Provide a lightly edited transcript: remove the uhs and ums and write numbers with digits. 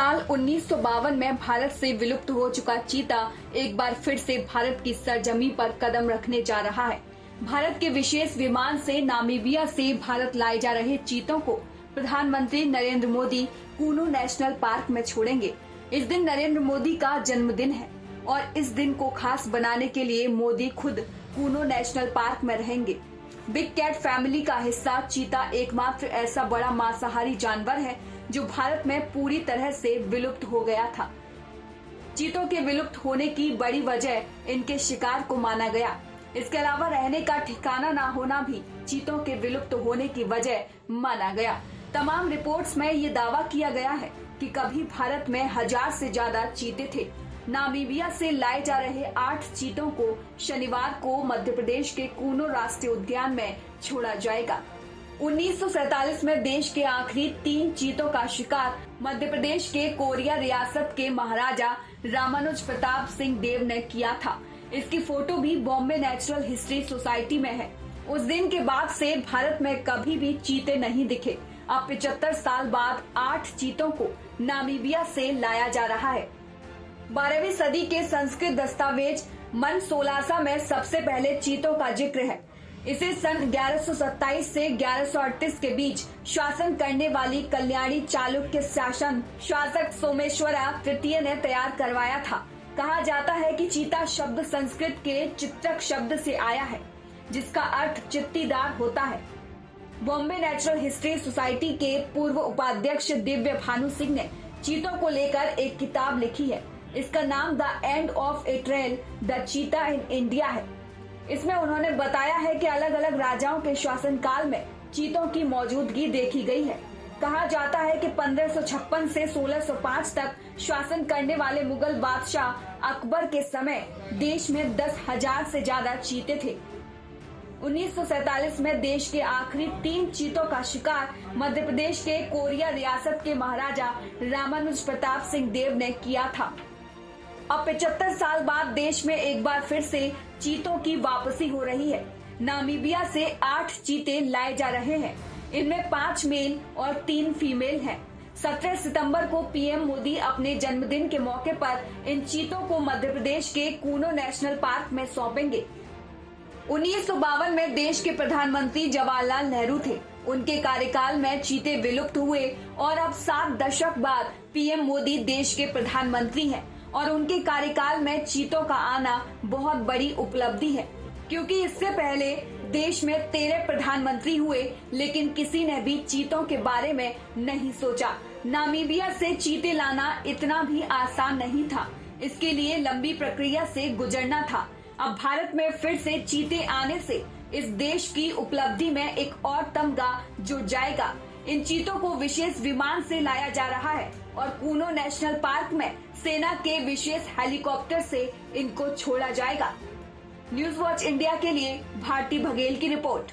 साल 1952 में भारत से विलुप्त हो चुका चीता एक बार फिर से भारत की सरजमी पर कदम रखने जा रहा है। भारत के विशेष विमान से नामीबिया से भारत लाए जा रहे चीतों को प्रधानमंत्री नरेंद्र मोदी कूनो नेशनल पार्क में छोड़ेंगे। इस दिन नरेंद्र मोदी का जन्मदिन है और इस दिन को खास बनाने के लिए मोदी खुद कूनो नेशनल पार्क में रहेंगे। बिग कैट फैमिली का हिस्सा चीता एकमात्र ऐसा बड़ा मांसाहारी जानवर है जो भारत में पूरी तरह से विलुप्त हो गया था। चीतों के विलुप्त होने की बड़ी वजह इनके शिकार को माना गया। इसके अलावा रहने का ठिकाना न होना भी चीतों के विलुप्त होने की वजह माना गया। तमाम रिपोर्ट्स में ये दावा किया गया है कि कभी भारत में 1000 से ज्यादा चीते थे। नामीबिया से लाए जा रहे 8 चीतों को शनिवार को मध्य प्रदेश के कूनो राष्ट्रीय उद्यान में छोड़ा जाएगा। 1947 में देश के आखिरी 3 चीतों का शिकार मध्य प्रदेश के कोरिया रियासत के महाराजा रामानुज प्रताप सिंह देव ने किया था। इसकी फोटो भी बॉम्बे नेचुरल हिस्ट्री सोसाइटी में है। उस दिन के बाद से भारत में कभी भी चीते नहीं दिखे। अब 75 साल बाद 8 चीतों को नामीबिया से लाया जा रहा है। 12वीं सदी के संस्कृत दस्तावेज मन सोलासा में सबसे पहले चीतों का जिक्र है। इसे सन 1127 से 1138 के बीच शासन करने वाली कल्याणी चालुक्य शासक सोमेश्वरा तृतीय ने तैयार करवाया था। कहा जाता है कि चीता शब्द संस्कृत के चित्रक शब्द से आया है, जिसका अर्थ चित्तीदार होता है। बॉम्बे नेचुरल हिस्ट्री सोसाइटी के पूर्व उपाध्यक्ष दिव्य भानु सिंह ने चीतों को लेकर एक किताब लिखी है। इसका नाम the end of A trail the चीता इन इंडिया है। इसमें उन्होंने बताया है कि अलग अलग राजाओं के शासनकाल में चीतों की मौजूदगी देखी गई है। कहा जाता है कि 1556 से 1605 तक शासन करने वाले मुगल बादशाह अकबर के समय देश में 10,000 से ज्यादा चीते थे। 1947 में देश के आखिरी 3 चीतों का शिकार मध्य प्रदेश के कोरिया रियासत के महाराजा रामानुज प्रताप सिंह देव ने किया था। अब 75 साल बाद देश में एक बार फिर से चीतों की वापसी हो रही है। नामीबिया से 8 चीते लाए जा रहे हैं। इनमें 5 मेल और 3 फीमेल हैं। 17 सितंबर को पीएम मोदी अपने जन्मदिन के मौके पर इन चीतों को मध्य प्रदेश के कूनो नेशनल पार्क में सौंपेंगे। 1952 में देश के प्रधानमंत्री जवाहरलाल नेहरू थे। उनके कार्यकाल में चीते विलुप्त हुए और अब 7 दशक बाद पीएम मोदी देश के प्रधानमंत्री हैं और उनके कार्यकाल में चीतों का आना बहुत बड़ी उपलब्धि है, क्योंकि इससे पहले देश में 13 प्रधानमंत्री हुए लेकिन किसी ने भी चीतों के बारे में नहीं सोचा। नामीबिया से चीते लाना इतना भी आसान नहीं था। इसके लिए लंबी प्रक्रिया से गुजरना था। अब भारत में फिर से चीते आने से इस देश की उपलब्धि में एक और तमगा जुड़ जाएगा। इन चीतों को विशेष विमान से लाया जा रहा है और कूनो नेशनल पार्क में सेना के विशेष हेलीकॉप्टर से इनको छोड़ा जाएगा। न्यूज वॉच इंडिया के लिए भारती बघेल की रिपोर्ट।